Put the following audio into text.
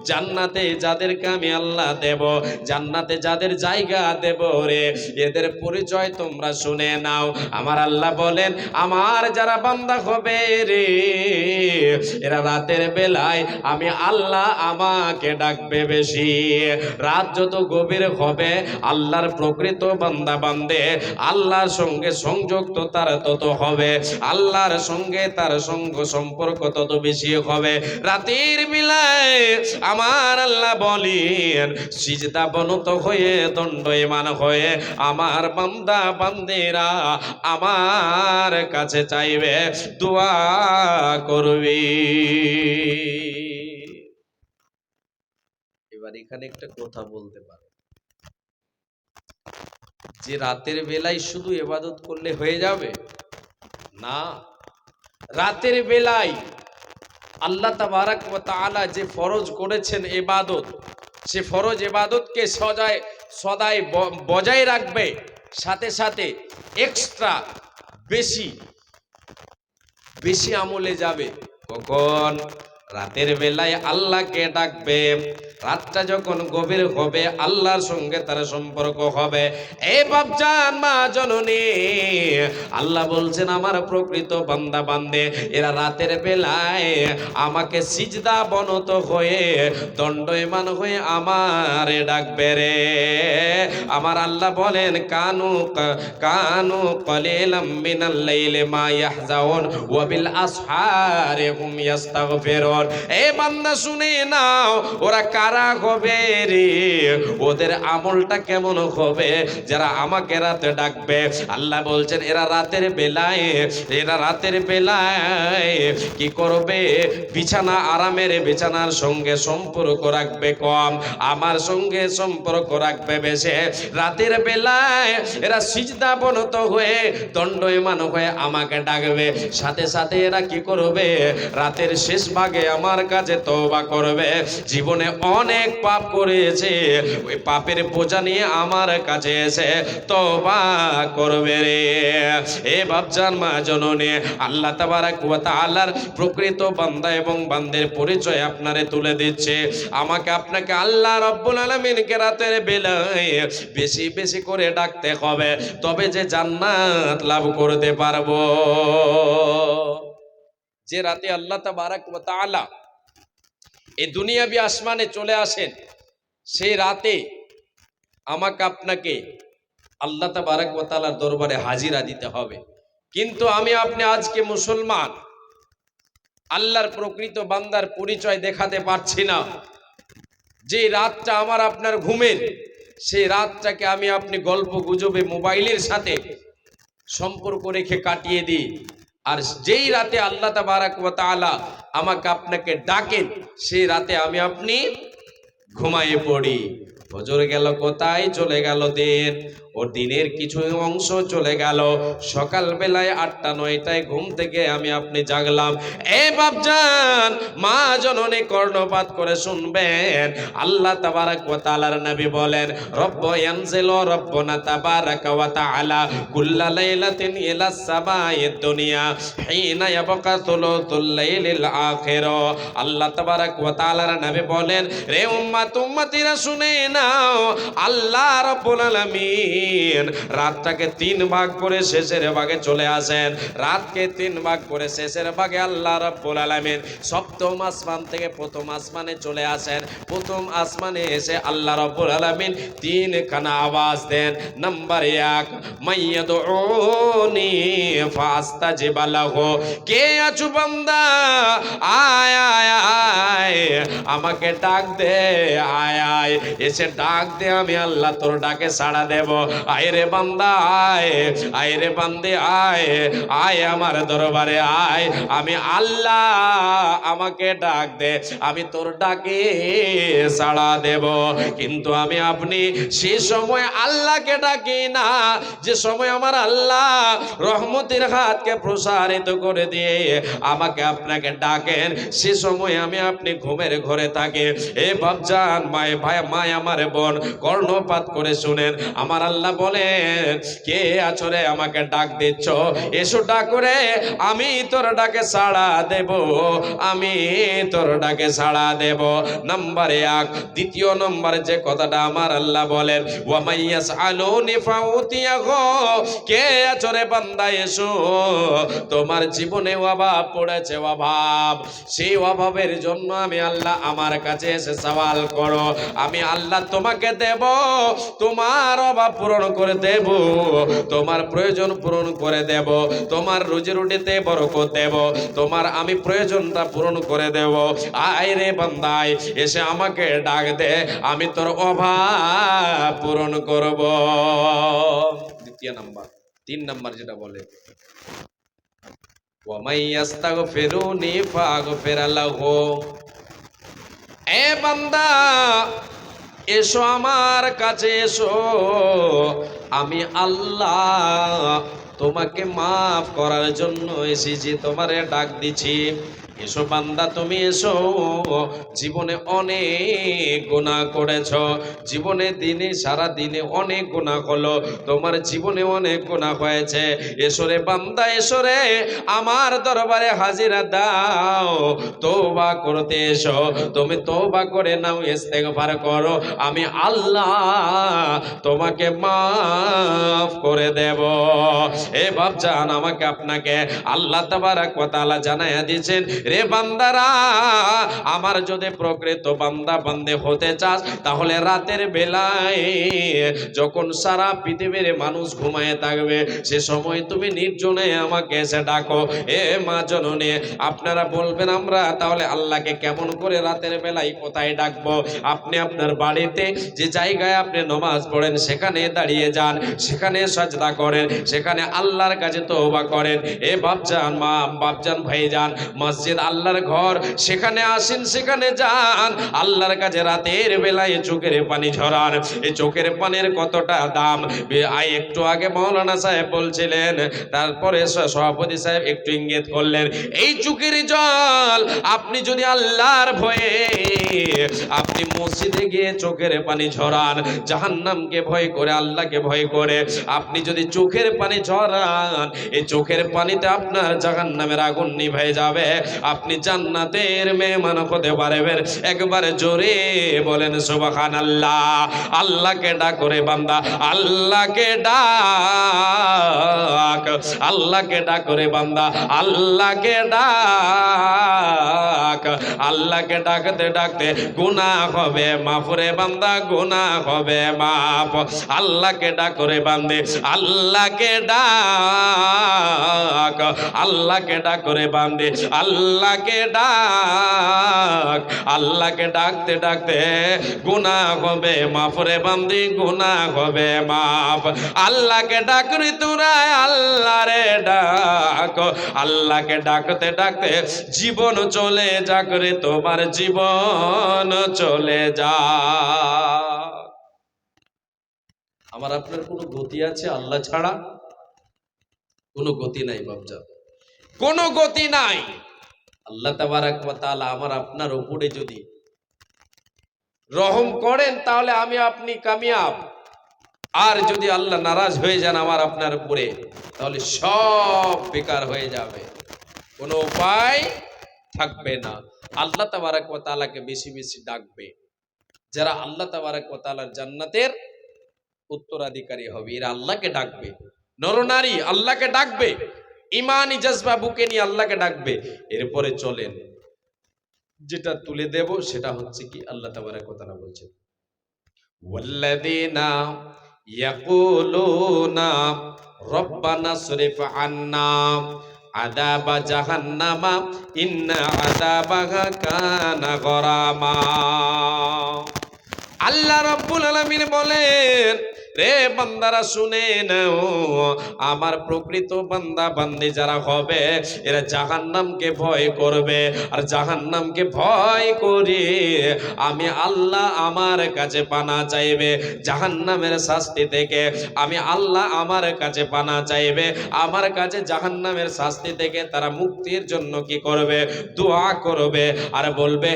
জান্নাতে যাদেরকে আমি আল্লাহ দেব, জান্নাতে যাদের জায়গা দেব রে, এদের পরিচয় তোমরা শুনে নাও। আমার আল্লাহ বলেন, আমার যারা বান্দা হবে রে, এরা রাতের বেলায় আমি আল্লাহ আমাকে ডাকবে বেশি। রাত যত গভীর হবে আল্লাহর প্রকৃত বান্দা বান্দে আল্লাহর সঙ্গে সংযুক্ত তার তত হবে, আল্লাহর সঙ্গে তার সঙ্গ সম্পর্ক তত বেশি হবে। রাতের বেলায় আমার আল্লাহ বলেন, সিজদা বনত হয়ে দণ্ডায়মান হয়ে আমার বান্দা বান্দেরা আমার কাছে চাইবে, দোয়া করবি। এবার এখানে একটা কথা বলতে পারো যে রাতের বেলায় শুধু ইবাদত করলে হয়ে যাবে না। রাতের বেলায় আল্লাহ তাবারাক ওয়া তাআলা যে ফরজ করেছেন ইবাদত, সে ফরজ ইবাদতকে সদাই বজায় রাখবে, সাথে সাথে এক্সট্রা বেশি আমলে যাবে। কখন? রাতের বেলায় আল্লাহকে ডাকবে, রাতটা যখন গভীর হবে আল্লাহর সঙ্গে তার সম্পর্ক হবে। এই বাপজান মা জননী, আল্লাহ বলছেন আমার প্রকৃত বান্দা বান্দে এরা রাতের বেলায় আমাকে সিজদা বনত হয়ে দণ্ডায়মান হয়ে আমারে ডাকবে রে। আমার আল্লাহ বলেন, কানু কলিলাম মিনাল লাইলি মা ইয়াহজাউন ওয়া বিল আসহারি হুম ইস্তাগফিরুন। এ বান্দা শুনে নাও, ওরা কারা হবে রে, ওদের আমলটা কেমন হবে যারা আমাকে রাতে ডাকবে। আল্লাহ বলছেন এরা রাতের বেলায় কি করবে? বিছানা আরামের বিছানার সঙ্গে সম্পর্ক রাখবে কম, আমার সঙ্গে সম্পর্ক রাখবে বেশি। রাতের বেলায় এরা সিজদা বনত হয়ে দণ্ডায়মান হয়ে আমাকে ডাকবে, সাথে সাথে এরা কি করবে? রাতের শেষ ভাগে আমার কাছে তওবা করবে। জীবনে অনেক পাপ করেছে, ওই পাপের বোঝা নিয়ে আমার কাছে এসে তওবা করবে রে। এ বাপজান মা জননী, আল্লাহ তাবারাক ওয়া তাআলার প্রকৃত বান্দা এবং বান্দের পরিচয় আপনারে তুলে দিচ্ছে। আমাকে আপনাকে আল্লাহ রাব্বুল আলামিনকে রাতের বেলায় বেশি বেশি করে ডাকতে হবে, তবে যে জান্নাত লাভ করতে পারবো। যে রাতে আল্লাহ তাবারাক ওয়া তাআলা এই দুনিয়াবি আসমানে চলে আসেন, সেই রাতে আমাকে আপনাকে আল্লাহ তাবারাক ওয়া তাআলার দরবারে হাজিরা দিতে হবে। কিন্তু আমি আপনি আজকে মুসলমান, আল্লাহর প্রকৃত বান্দার পরিচয় দেখাতে পারছি না। যে রাতটা আমার আপনার ঘুমের, সেই রাতটাকে আমি আপনি গল্প গুজবে মোবাইলের সাথে সম্পর্ক রেখে কাটিয়ে দিই। আর যেই রাতে আল্লাহ তাবারাক ওয়া তাআলা আমাকে আপনাকে ডাকেন, সেই রাতে আমি আপনি ঘুমায়ে পড়ি। ফজর গেল কোথায়? চলে গেল দিন, ও দিনের কিছু অংশ চলে গেল। সকাল বেলায় ৮টা-৯টায় ঘুম থেকে আমি আপনি জাগলাম। এ বাপজান মা জননী কর্ণপাত করে শুনবেন, আল্লাহ তাবারাক ওয়া তাআলার নবী বলেন, রব্ব ইয়ানজিলু রব্বুনা তাবারাকা ওয়া তাআলা কুল্লা লাইলাতিন ইলা সামাইদ দুনিয়া হিনা ইয়াবকা তুলুতুল লাইলিল আখির। আল্লাহ তাবারাক ওয়া তাআলার নবী বলেন, রে উম্মতিরা শুনে নাও, আল্লাহ রাব্বুল আলামিন রাতটাকে ৩ ভাগ করে শেষের ভাগে চলে আসেন। রাতকে ৩ ভাগ করে শেষের ভাগে আল্লাহ রাব্বুল আলামিন সপ্তম আসমান থেকে প্রথম আসমানে চলে আসেন। প্রথম আসমানে এসে আল্লাহ রাব্বুল আলামিন ৩ খানা আওয়াজ দেন। নাম্বার ১, মাইয়াদউনি ফাস্তাজিব লাহু, কে আছো বান্দা, আয় আয় আয়, আমাকে ডাক দে, আয় আয়, এসে ডাক দে, আমি আল্লাহ তোর ডাকে সাড়া দেব। আয় রে বান্দা আয়, আয় রে বান্দে আয়, আয় আমার দরবারে আয়, আমি আল্লাহ, আমাকে ডাক দে, আমি তোর ডাকে সাড়া দেব। কিন্তু আমি আপনি সে সময় আল্লাহকে ডাকি না, যে সময় আমার আল্লাহ রহমতের হাতকে প্রসারিত করে দিয়ে আমাকে আপনাকে ডাকেন, সে সময় আমি আপনি ঘুমের ঘরে থাকি। এ বাপজান মায় ভাই, মায় আমার বোন, কর্ণপাত করে শুনেন, আমার আল্লাহ আল্লাহ বলেন, কে আছো রে আমাকে ডাক দিচ্ছ? এসো ডাক করে আমি তোর ডাকে সাড়া দেব, আমি তোর ডাকে সাড়া দেব। নাম্বার 1। দ্বিতীয় নম্বরে যে কথাটা আমার আল্লাহ বলেন, ওয়া মাইয়াস আলুনি ফাউতিয়াহু, কে আছো রে বান্দা এসো, তোমার জীবনে অভাব পড়েছে, অভাব, সেই অভাবের জন্য আমি আল্লাহ আমার কাছে এসে সওয়াল করো, আমি আল্লাহ তোমাকে দেব, তোমার অভাব পূরণ করে দেব, তোমার প্রয়োজন পূরণ করে দেব, তোমার রুজি রুটিতে বরকত দেব, তোমার আমি প্রয়োজনটা পূরণ করে দেব। আয় রে বান্দাই, এসে আমাকে ডাক দে, আমি তোর অভাব পূরণ করব। দ্বিতীয় নাম্বার। 3 নাম্বার যেটা বলে, ওয়া মাইয়াস্তাগফিরুনি ফাগফির লাহু, এ বান্দা এসো আমার কাছে এসো, আমি আল্লাহ তোমাকে মাফ করার জন্য এসেছি, তোমারে ডাক দিছি। এসো বান্দা তুমি এসো, জীবনে অনেক গুনাহ করেছ, জীবনে দিনে সারা দিনে অনেক গুনাহ হলো, তোমার জীবনে অনেক গুনাহ হয়েছে। এসো রে বান্দা এসো রে, আমার দরবারে হাজিরা দাও, তওবা করতে এসো, তুমি তওবা করে নাও, ইস্তেগফার করো, আমি আল্লাহ তোমাকে মাফ করে দেব। এ বাপজান, আমাকে আপনাকে আল্লাহ তাবারক ওয়া তাআলা জানায়া দিয়েছেন, রে বান্দারা, আমার যদি প্রকৃত বান্দা বান্দে হতে চাস, তাহলে রাতের বেলায় যখন সারা পৃথিবীর মানুষ ঘুমায় থাকবে, সে সময় তুমি নির্জনে আমাকে এসে ডাকো। এ মা জননী, আপনারা বলবেন আমরা তাহলে আল্লাহকে কেমন করে রাতের বেলায় কোথায় ডাকবো? আপনি আপনার বাড়িতে যে জায়গায় আপনি নামাজ পড়েন সেখানে দাঁড়িয়ে যান, সেখানে সাজদা করেন, সেখানে আল্লাহর কাছে তওবা করেন। এ বাপজান, মা বাপজান, ভাইজান, মসজিদ আল্লাহর ঘর, সেখানে আসেন, সেখানে যান, আল্লাহর কাছে রাতের বেলায় চোখের পানি ঝরান। এই চোখের পানির কতটা দাম একটু আগে মাওলানা সাহেব বলছিলেন, তারপরে সভাপতি সাহেব একটু ইঙ্গিত করলেন। এই চোখের জল আপনি যদি আল্লাহর ভয়ে আপনি মসজিদে গিয়ে চোখের পানি ঝরান, জাহান্নামকে ভয় করে, আল্লাহকে ভয় করে আপনি যদি চোখের পানি ঝরান, এই চোখের পানিতে আপনার জাহান্নামের আগুন নিভে যাবে, আপনি জান্নাতের মেহমান হতে পারবেন। একবারে জোরে বলেন সুবহানাল্লাহ। আল্লাহকে ডাক করে বান্দা, আল্লাহকে ডাক, আল্লাহকে ডাক করে বান্দা, আল্লাহকে ডাক, আল্লাহকে ডাকতে ডাকতে গুনাহ হবে মাফ রে বান্দা, গুনাহ হবে মাফ। আল্লাহকে ডাক করে বান্দে, আল্লাহকে ডাক, আল্লাহকে ডাক করে বান্দে, আল্লাহকে ডাক, আল্লাহকে ডাকতে ডাকতে গুনাহ হবে মাফ রে বান্দি, গুনাহ হবে মাফ। আল্লাহকে ডাক রে তোরা, আল্লাহ রে ডাক, আল্লাহকে ডাকতে ডাকতে জীবন চলে যাক রে, তোমার জীবন চলে যা। আমার আপনার কোনো গতি আছে আল্লাহ ছাড়া? কোনো গতি নাই বাপজান, কোনো গতি নাই। আল্লাহ তাবারক ওয়া তাআলা আমার আপনার উপরে যদি রহম করেন তাহলে আমি আপনি কামিয়াব, আর যদি আল্লাহ নারাজ হয়ে যান আমার আপনার উপরে, তাহলে সব বেকার হয়ে যাবে, কোনো উপায় থাকবে না। আল্লাহ তাবারক ওয়া তাআলাকে বেশি বেশি ডাকবে, যারা আল্লাহ তাবারক ওয়া তাআলার জান্নাতের উত্তরাধিকারী হবে, এরা আল্লাহকে ডাকবে। নরনারী আল্লাহকে ডাকবে, ইমানি জজবা বুকে নিয়ে আল্লাহকে ডাকবে। এরপরে চলেন, যেটা তুলে দেব সেটা হচ্ছে কি, আল্লাহ তাবারক ওয়া তাআলা বলছেন, ওয়াল্লাযীনা ইয়াকুলুনা রব্বানা সরিফ আন্না আযাবা জাহান্নামা ইন্না আযাবাহা কানা গরামা। আল্লাহ রাব্বুল আলামিন বলেন, রে বান্দারা শুনে নাও, আমার প্রকৃত বান্দা বান্দি যারা হবে এরা জাহান্নামকে ভয় করবে, আর জাহান্নামকে ভয় করে আমি আল্লাহ আমার কাছে পানা চাইবে। জাহান্নামের শাস্তি থেকে আমি আল্লাহ আমার কাছে পানা চাইবে, আমার কাছে জাহান্নামের শাস্তি থেকে তারা মুক্তির জন্য কি করবে? দোয়া করবে আর বলবে,